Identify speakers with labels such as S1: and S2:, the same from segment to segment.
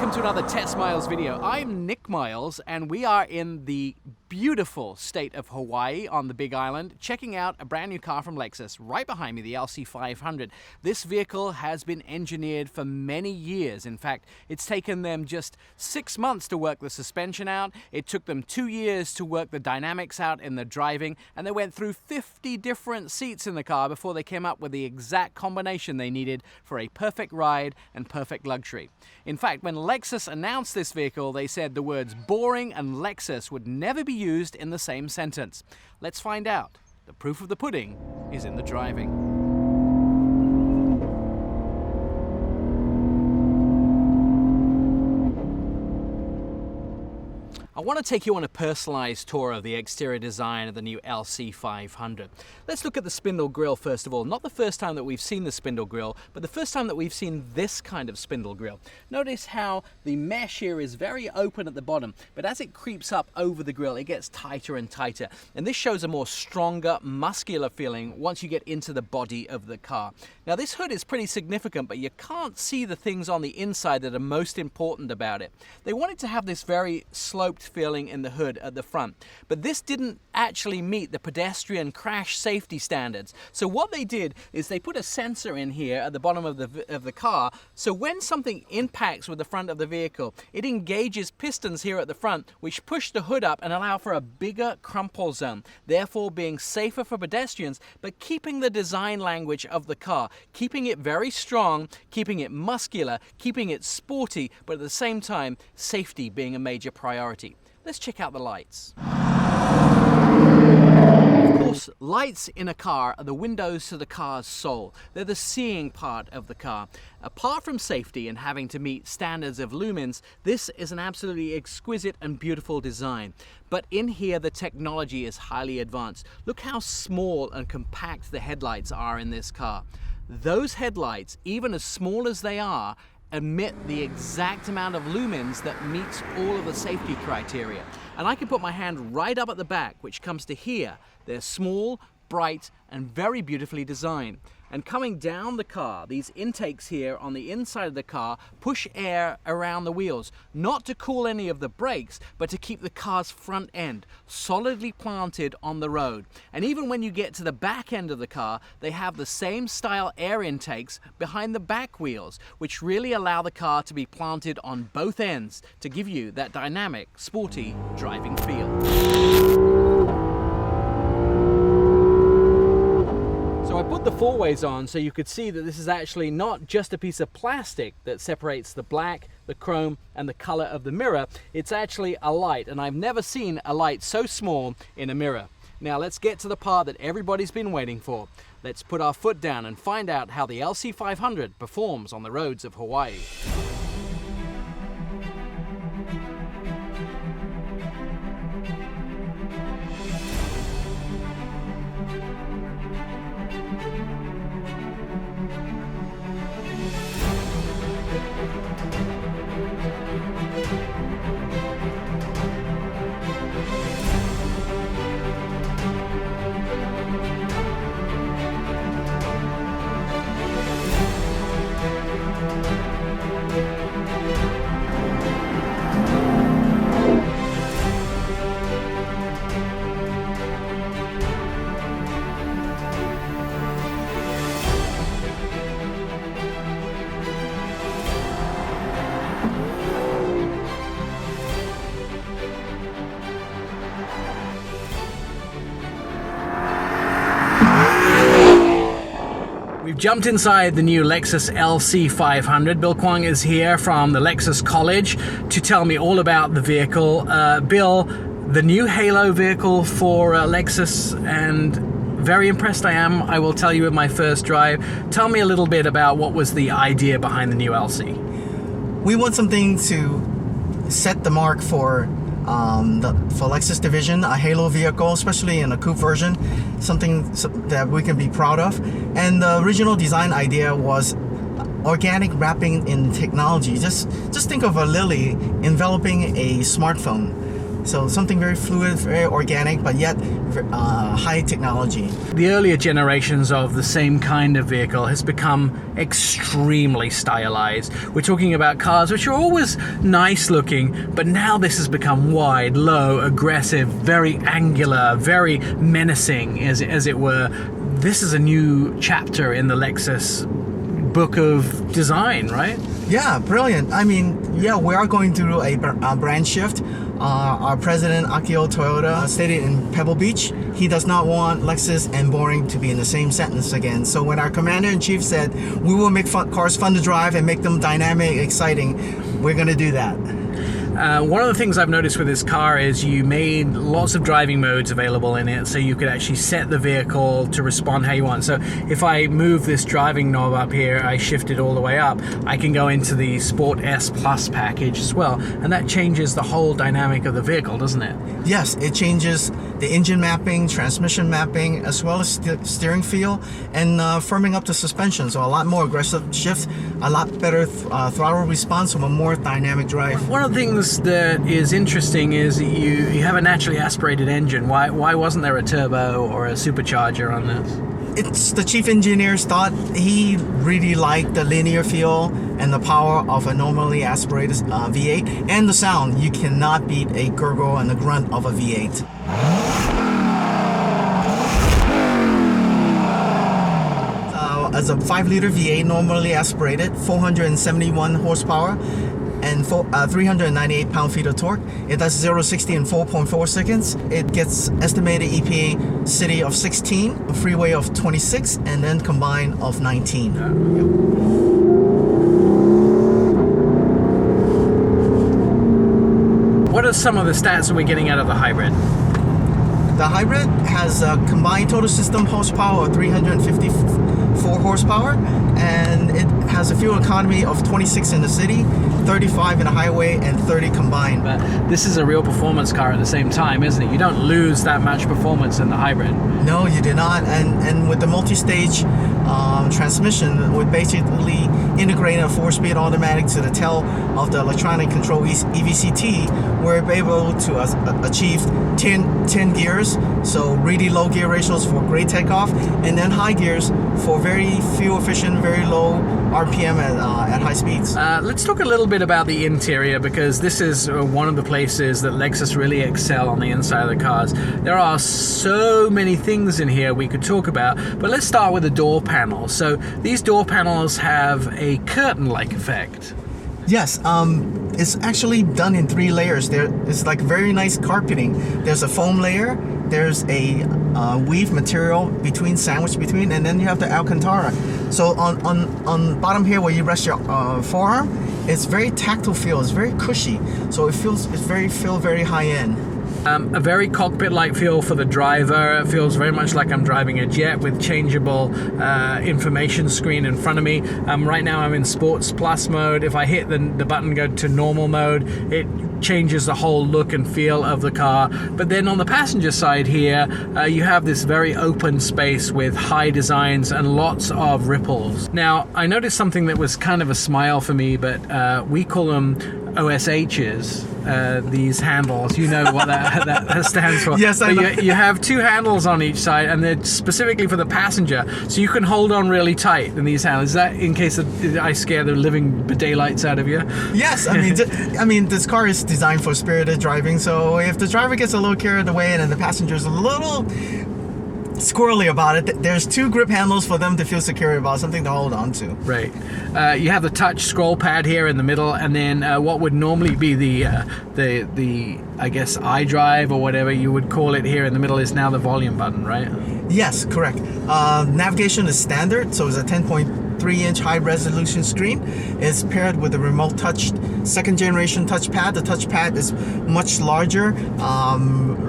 S1: welcome to another Test Miles video. I'm Nick Miles and we are in the beautiful state of Hawaii on the Big Island, checking out a brand new car from Lexus. Right behind me, the LC500. This vehicle has been engineered for many years. In fact, it's taken them just 6 months to work the suspension out. It took them 2 years to work the dynamics out in the driving, and they went through 50 different seats in the car before they came up with the exact combination they needed for a perfect ride and perfect luxury. In fact, when Lexus announced this vehicle, they said the words boring and Lexus would never be used in the same sentence. Let's find out. The proof of the pudding is in the driving. I want to take you on a personalized tour of the exterior design of the new LC500. Let's look at the spindle grille first of all. Not the first time that we've seen the spindle grille, but the first time that we've seen this kind of spindle grille. Notice how the mesh here is very open at the bottom, but as it creeps up over the grille, it gets tighter and tighter. And this shows a more stronger, muscular feeling once you get into the body of the car. Now this hood is pretty significant, but you can't see the things on the inside that are most important about it. They wanted to have this very sloped feeling in the hood at the front, but this didn't actually meet the pedestrian crash safety standards. So what they did is they put a sensor in here at the bottom of the car, so when something impacts with the front of the vehicle, it engages pistons here at the front, which push the hood up and allow for a bigger crumple zone, therefore being safer for pedestrians, but keeping the design language of the car, keeping it very strong, keeping it muscular, keeping it sporty, but at the same time, safety being a major priority. Let's check out the lights. Of course, lights in a car are the windows to the car's soul. They're the seeing part of the car. Apart from safety and having to meet standards of lumens, this is an absolutely exquisite and beautiful design. But in here, the technology is highly advanced. Look how small and compact the headlights are in this car. Those headlights, even as small as they are, emit the exact amount of lumens that meets all of the safety criteria. And I can put my hand right up at the back, which comes to here. They're small, bright, and very beautifully designed. And coming down the car, these intakes here on the inside of the car push air around the wheels, not to cool any of the brakes, but to keep the car's front end solidly planted on the road. And even when you get to the back end of the car, they have the same style air intakes behind the back wheels, which really allow the car to be planted on both ends to give you that dynamic, sporty driving feel. So I put the four-ways on so you could see that this is actually not just a piece of plastic that separates the black, the chrome, and the color of the mirror. It's actually a light, and I've never seen a light so small in a mirror. Now let's get to the part that everybody's been waiting for. Let's put our foot down and find out how the LC500 performs on the roads of Hawaii. We've jumped inside the new Lexus LC500. Bill Kwong is here from the Lexus College to tell me all about the vehicle. Bill, the new Halo vehicle for Lexus, and very impressed I am, I will tell you, in my first drive. Tell me a little bit about what was the idea behind the new LC.
S2: We want something to set the mark for Lexus division, a Halo vehicle, especially in a coupe version, something that we can be proud of. And the original design idea was organic wrapping in technology. Just think of a lily enveloping a smartphone. So something very fluid, very organic, but yet high technology.
S1: The earlier generations of the same kind of vehicle has become extremely stylized. We're talking about cars which are always nice looking, but now this has become wide, low, aggressive, very angular, very menacing, as it were. This is a new chapter in the Lexus book of design, right?
S2: Yeah, brilliant. I mean, yeah, we are going through a brand shift. Our president, Akio Toyoda, stated in Pebble Beach, he does not want Lexus and boring to be in the same sentence again. So when our commander-in-chief said, we will make cars fun to drive and make them dynamic, exciting, we're going to do that.
S1: One of the things I've noticed with this car is you made lots of driving modes available in it, so you could actually set the vehicle to respond how you want. So if I move this driving knob up here, I shift it all the way up, I can go into the Sport S Plus package as well, and that changes the whole dynamic of the vehicle, doesn't it?
S2: Yes, it changes the engine mapping, transmission mapping, as well as steering feel, and firming up the suspension. So a lot more aggressive shift, a lot better throttle response, from a more dynamic drive.
S1: One of the things that is interesting is that you have a naturally aspirated engine. Why wasn't there a turbo or a supercharger on this?
S2: It's the chief engineer's thought. He really liked the linear feel and the power of a normally aspirated V8, and the sound. You cannot beat a gurgle and the grunt of a V8. As a 5-liter V8, normally aspirated, 471 horsepower and 398 pound-feet of torque. It does 0-60 in 4.4 seconds. It gets estimated EPA city of 16, a freeway of 26, and then combined of 19.
S1: What are some of the stats that we're getting out of the hybrid?
S2: The hybrid has a combined total system horsepower of 354 horsepower, and it has a fuel economy of 26 in the city, 35 in the highway, and 30 combined.
S1: But this is a real performance car at the same time, isn't it? You don't lose that much performance in the hybrid.
S2: No, you do not. And with the multi-stage transmission, we're basically integrating a 4-speed automatic to the tail of the electronic control EVCT. We're able to achieve 10 gears, so really low gear ratios for great takeoff, and then high gears for very fuel efficient, very low RPM at high speeds.
S1: Let's talk a little bit about the interior, because this is one of the places that Lexus really excel on the inside of the cars. There are so many things in here we could talk about, but let's start with the door panels. So these door panels have a curtain-like effect.
S2: Yes, it's actually done in 3 layers. It's like very nice carpeting. There's a foam layer, there's a weave material sandwiched between, and then you have the Alcantara. So on bottom here where you rest your forearm, it's very tactile feel. It's very cushy. So it feels very high end.
S1: A very cockpit-like feel for the driver. It feels very much like I'm driving a jet with changeable information screen in front of me. Right now I'm in Sports Plus mode. If I hit the button, go to normal mode, it changes the whole look and feel of the car. But then on the passenger side here, you have this very open space with high designs and lots of ripples. Now, I noticed something that was kind of a smile for me, but we call them OSHs, these handles. You know what that stands for.
S2: Yes, I know.
S1: You have 2 handles on each side, and they're specifically for the passenger, so you can hold on really tight in these handles. Is that in case I scare the living daylights out of you?
S2: Yes, I mean, this car is designed for spirited driving, so if the driver gets a little carried away and the passenger's a little squirrely about it, there's 2 grip handles for them to feel secure about, something to hold on to.
S1: Right. You have the touch scroll pad here in the middle, and then what would normally be the I guess iDrive or whatever you would call it here in the middle is now the volume button, right?
S2: Yes, correct. Navigation is standard, so it's a 10.3-inch high-resolution screen. It's paired with a remote touch, 2nd-generation touchpad. The touchpad is much larger,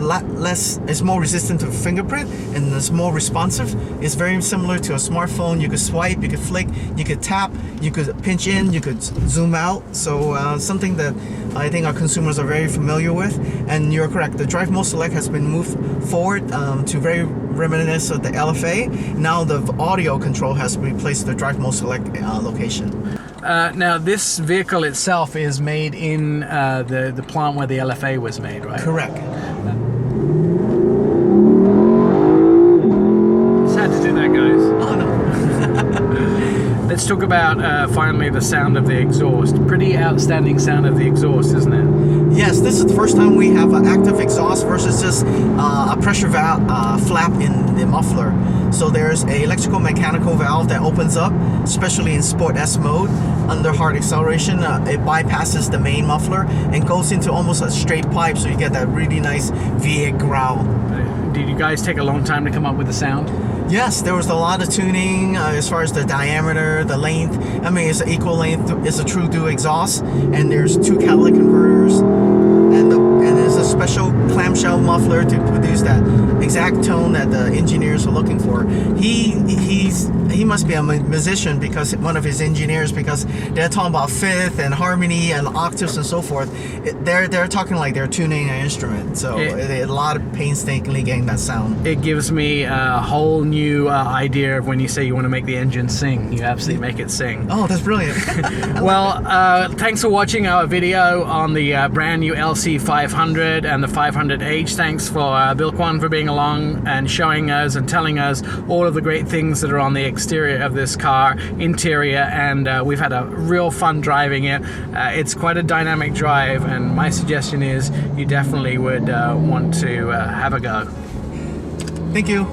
S2: it's more resistant to fingerprint, and it's more responsive. It's very similar to a smartphone. You could swipe, you could flick, you could tap, you could pinch in, you could zoom out. So something that I think our consumers are very familiar with. And you're correct, the Drive Mode Select has been moved forward to very reminiscent of the LFA. Now the audio control has replaced the Drive Mode Select location.
S1: Now, this vehicle itself is made in the plant where the LFA was made, right?
S2: Correct.
S1: Sad to do that, guys.
S2: Oh no.
S1: Let's talk about finally the sound of the exhaust. Pretty outstanding sound of the exhaust, isn't it?
S2: Yes, this is the first time we have an active exhaust versus just a pressure valve flap in the muffler. So there's a electrical mechanical valve that opens up, especially in Sport S mode. Under hard acceleration, it bypasses the main muffler and goes into almost a straight pipe, so you get that really nice V8 growl.
S1: Did you guys take a long time to come up with the sound?
S2: Yes, there was a lot of tuning as far as the diameter, the length. I mean, it's an equal length. It's a true dual exhaust, and there's 2 catalytic converters, and there's a special clamshell muffler to produce that exact tone that the engineers are looking for. He must be a musician, because one of his engineers, because they're talking about fifth and harmony and octaves and so forth. They're talking like they're tuning an instrument. So a lot of painstakingly getting that sound.
S1: It gives me a whole new idea of when you say you want to make the engine sing. You absolutely make it sing.
S2: Oh, that's brilliant.
S1: Well, thanks for watching our video on the brand new LC500 and the 500h. Thanks for Bill Kwan for being along and showing us and telling us all of the great things that are on the exterior of this car, interior, and we've had a real fun driving it. It's quite a dynamic drive, and my suggestion is you definitely would want to have a go.
S2: Thank you.